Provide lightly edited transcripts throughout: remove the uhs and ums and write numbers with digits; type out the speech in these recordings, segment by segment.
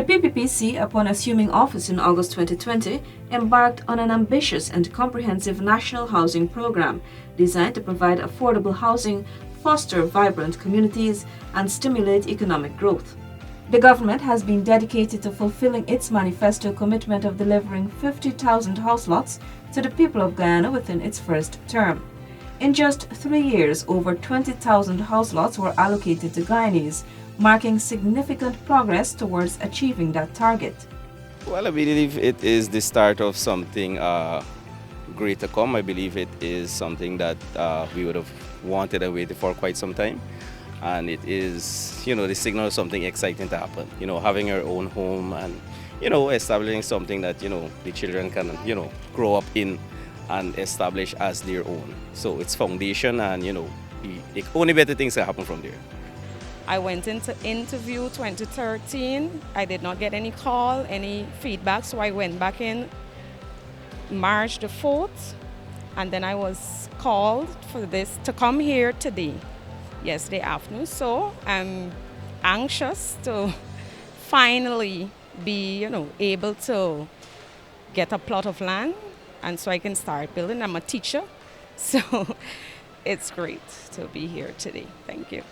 The PPPC, upon assuming office in August 2020, embarked on an ambitious and comprehensive national housing program designed to provide affordable housing, foster vibrant communities, and stimulate economic growth. The government has been dedicated to fulfilling its manifesto commitment of delivering 50,000 house lots to the people of Guyana within its first term. In just 3 years, over 20,000 house lots were allocated to Guyanese, marking significant progress towards achieving that target. Well, I believe it is the start of something great to come. I believe it is something that we would have wanted and waited for quite some time. And it is, the signal of something exciting to happen. Having our own home and, establishing something that, the children can, grow up in and establish as their own. So it's foundation and, the only better things can happen from there. I went into interview 2013. I did not get any call, any feedback, so I went back in March the 4th, and then I was called for this to come here today, yesterday afternoon. So I'm anxious to finally be, able to get a plot of land, and so I can start building. I'm a teacher, so it's great to be here today. Thank you.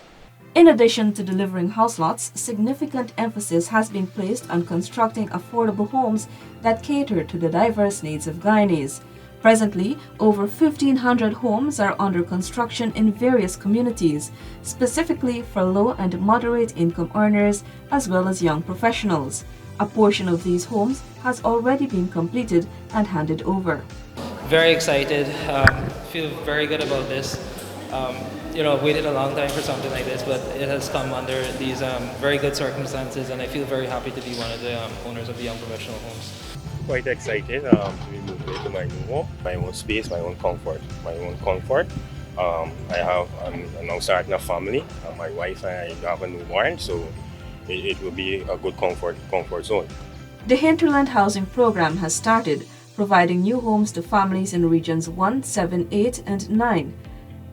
In addition to delivering house lots, significant emphasis has been placed on constructing affordable homes that cater to the diverse needs of Guyanese. Presently, over 1,500 homes are under construction in various communities, specifically for low and moderate income earners as well as young professionals. A portion of these homes has already been completed and handed over. Very excited, feel very good about this. Waited a long time for something like this, but it has come under these very good circumstances, and I feel very happy to be one of the owners of the Young Professional Homes. Quite excited to be moving into my new home, my own space, my own comfort. I'm now starting a family. My wife and I have a newborn, so it will be a good comfort zone. The Hinterland Housing Program has started, providing new homes to families in regions 1, 7, 8, and 9.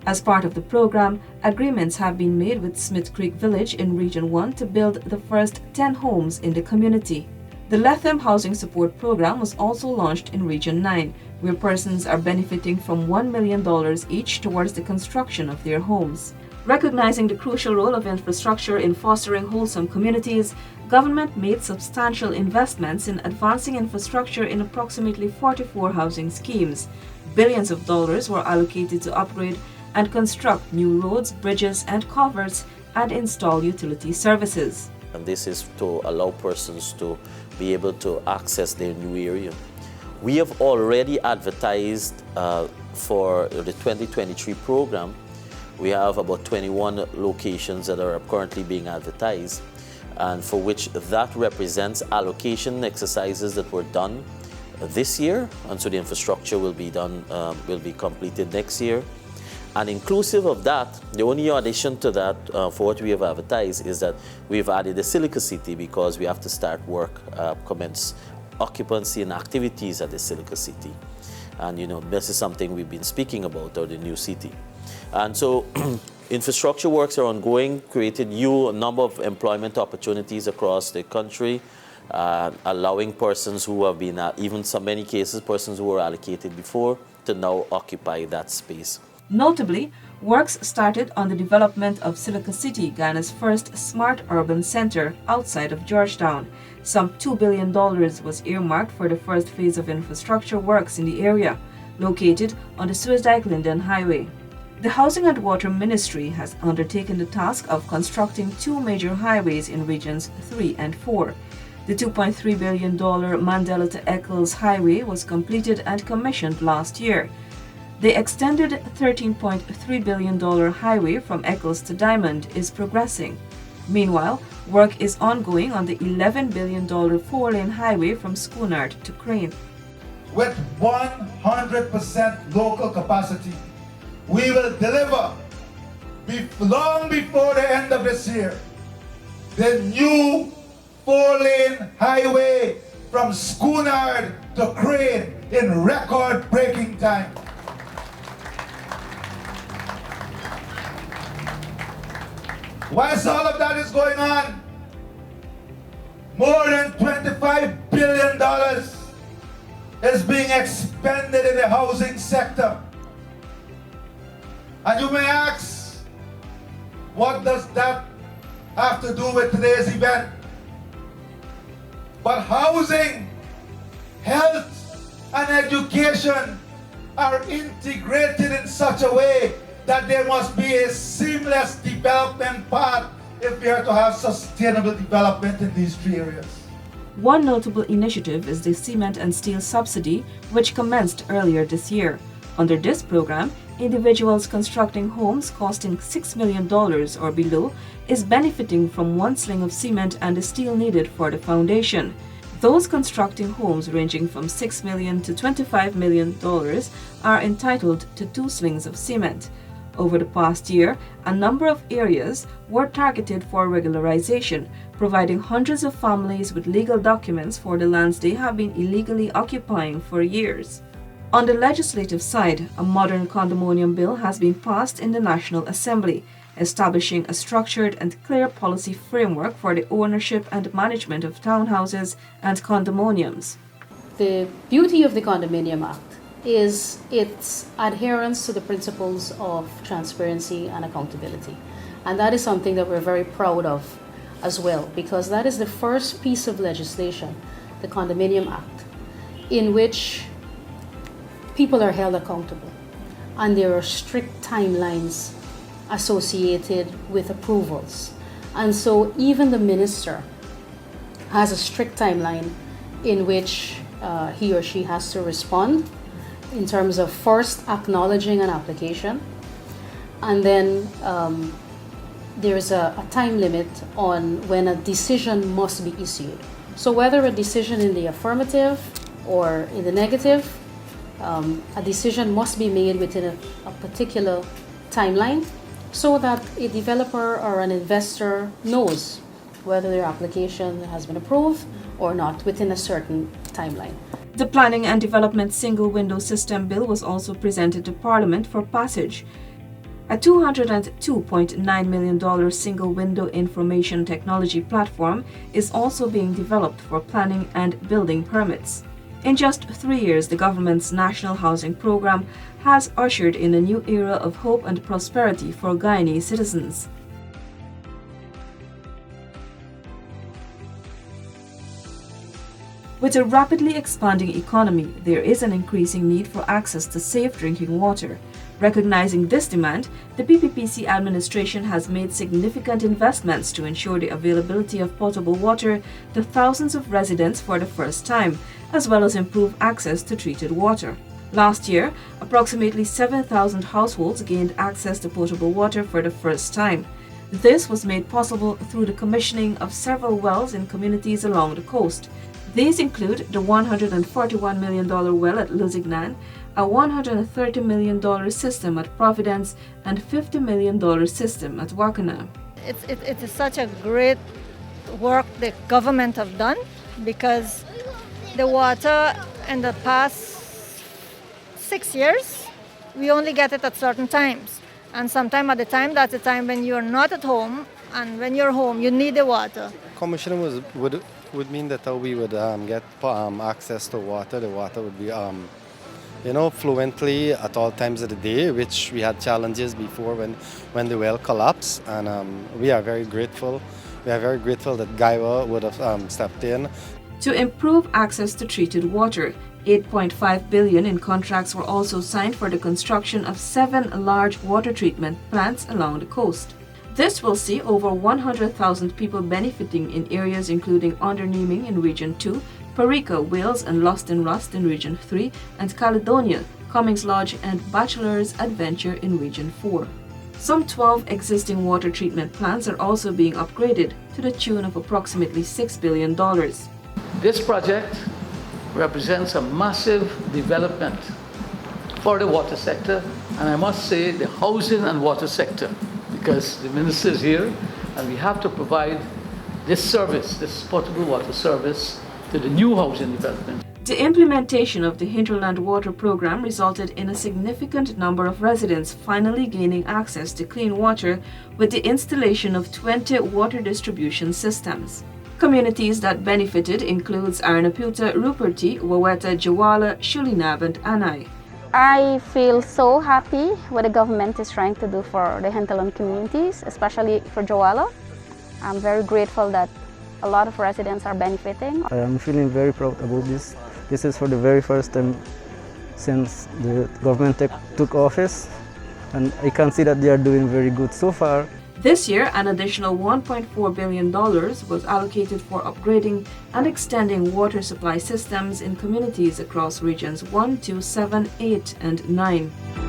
As part of the program, agreements have been made with Smith Creek Village in Region 1 to build the first 10 homes in the community. The Lethem Housing Support Program was also launched in Region 9, where persons are benefiting from $1 million each towards the construction of their homes. Recognizing the crucial role of infrastructure in fostering wholesome communities, government made substantial investments in advancing infrastructure in approximately 44 housing schemes. Billions of dollars were allocated to upgrade and construct new roads, bridges, and culverts, and install utility services. And this is to allow persons to be able to access their new area. We have already advertised for the 2023 program. We have about 21 locations that are currently being advertised, and for which that represents allocation exercises that were done this year, and so the infrastructure will be done, will be completed next year. And inclusive of that, the only addition to that for what we have advertised is that we've added a Silica City because we have to start work, commence occupancy and activities at the Silica City. And this is something we've been speaking about, or the new city. And so infrastructure works are ongoing, created a number of employment opportunities across the country, allowing persons who have been, even in many cases, persons who were allocated before, to now occupy that space. Notably, works started on the development of Silica City, Guyana's first smart urban center outside of Georgetown. Some $2 billion was earmarked for the first phase of infrastructure works in the area, located on the Suez-Dyke-Linden Highway. The Housing and Water Ministry has undertaken the task of constructing 2 major highways in regions 3 and 4. The $2.3 billion Mandela to Eccles Highway was completed and commissioned last year. The extended $13.3 billion highway from Eccles to Diamond is progressing. Meanwhile, work is ongoing on the $11 billion 4-lane highway from Schoonard to Crane. With 100% local capacity, we will deliver, long before the end of this year, the new 4-lane highway from Schoonard to Crane in record-breaking time. Whilst all of that is going on, More than $25 billion is being expended in the housing sector. And you may ask, what does that have to do with today's event? But housing, health, and education are integrated in such a way that there must be a seamless development path if we are to have sustainable development in these three areas. One notable initiative is the cement and steel subsidy, which commenced earlier this year. Under this program, individuals constructing homes costing $6 million or below is benefiting from 1 sling of cement and the steel needed for the foundation. Those constructing homes ranging from $6 million to $25 million are entitled to 2 slings of cement. Over the past year, a number of areas were targeted for regularization, providing hundreds of families with legal documents for the lands they have been illegally occupying for years. On the legislative side, a modern condominium bill has been passed in the National Assembly, establishing a structured and clear policy framework for the ownership and management of townhouses and condominiums. The beauty of the Condominium Act is its adherence to the principles of transparency and accountability. And that is something that we're very proud of as well, because that is the first piece of legislation, the Condominium Act, in which people are held accountable and there are strict timelines associated with approvals. And so even the minister has a strict timeline in which he or she has to respond in terms of first acknowledging an application, and then there's a time limit on when a decision must be issued. So whether a decision in the affirmative or in the negative, a decision must be made within a particular timeline so that a developer or an investor knows whether their application has been approved or not within a certain timeline. The Planning and Development Single Window System Bill was also presented to Parliament for passage. A $202.9 million single window information technology platform is also being developed for planning and building permits. In just 3 years, the government's National Housing Program has ushered in a new era of hope and prosperity for Guyanese citizens. With a rapidly expanding economy, there is an increasing need for access to safe drinking water. Recognizing this demand, the PPPC administration has made significant investments to ensure the availability of potable water to thousands of residents for the first time, as well as improve access to treated water. Last year, approximately 7,000 households gained access to potable water for the first time. This was made possible through the commissioning of several wells in communities along the coast. These include the $141 million well at Lusignan, a $130 million system at Providence, and $50 million system at Wakana. It's such a great work the government have done, because the water in the past 6 years, we only get it at certain times. And sometime at the time, that's the time when you're not at home, and when you're home, you need the water. Commissioning would mean that we would get access to water. The water would be, fluently at all times of the day, which we had challenges before when the well collapsed. And we are very grateful. We are very grateful that Guywa would have stepped in. To improve access to treated water, $8.5 billion in contracts were also signed for the construction of 7 large water treatment plants along the coast. This will see over 100,000 people benefiting in areas including Onderneming in Region 2, Parika, Wales and Lost in Rust in Region 3, and Caledonia, Cummings Lodge and Bachelor's Adventure in Region 4. Some 12 existing water treatment plants are also being upgraded to the tune of approximately $6 billion. This project represents a massive development for the water sector, and I must say the housing and water sector, because the minister is here and we have to provide this service, this potable water service, to the new housing development. The implementation of the Hinterland Water Program resulted in a significant number of residents finally gaining access to clean water with the installation of 20 water distribution systems. Communities that benefited includes Arnaputa, Ruperti, Waweta, Jawala, Shulinab and Anai. I feel so happy what the government is trying to do for the hinterland communities, especially for Jawala. I'm very grateful that a lot of residents are benefiting. I am feeling very proud about this. This is for the very first time since the government took office, and I can see that they are doing very good so far. This year, an additional $1.4 billion was allocated for upgrading and extending water supply systems in communities across regions 1, 2, 7, 8, and 9.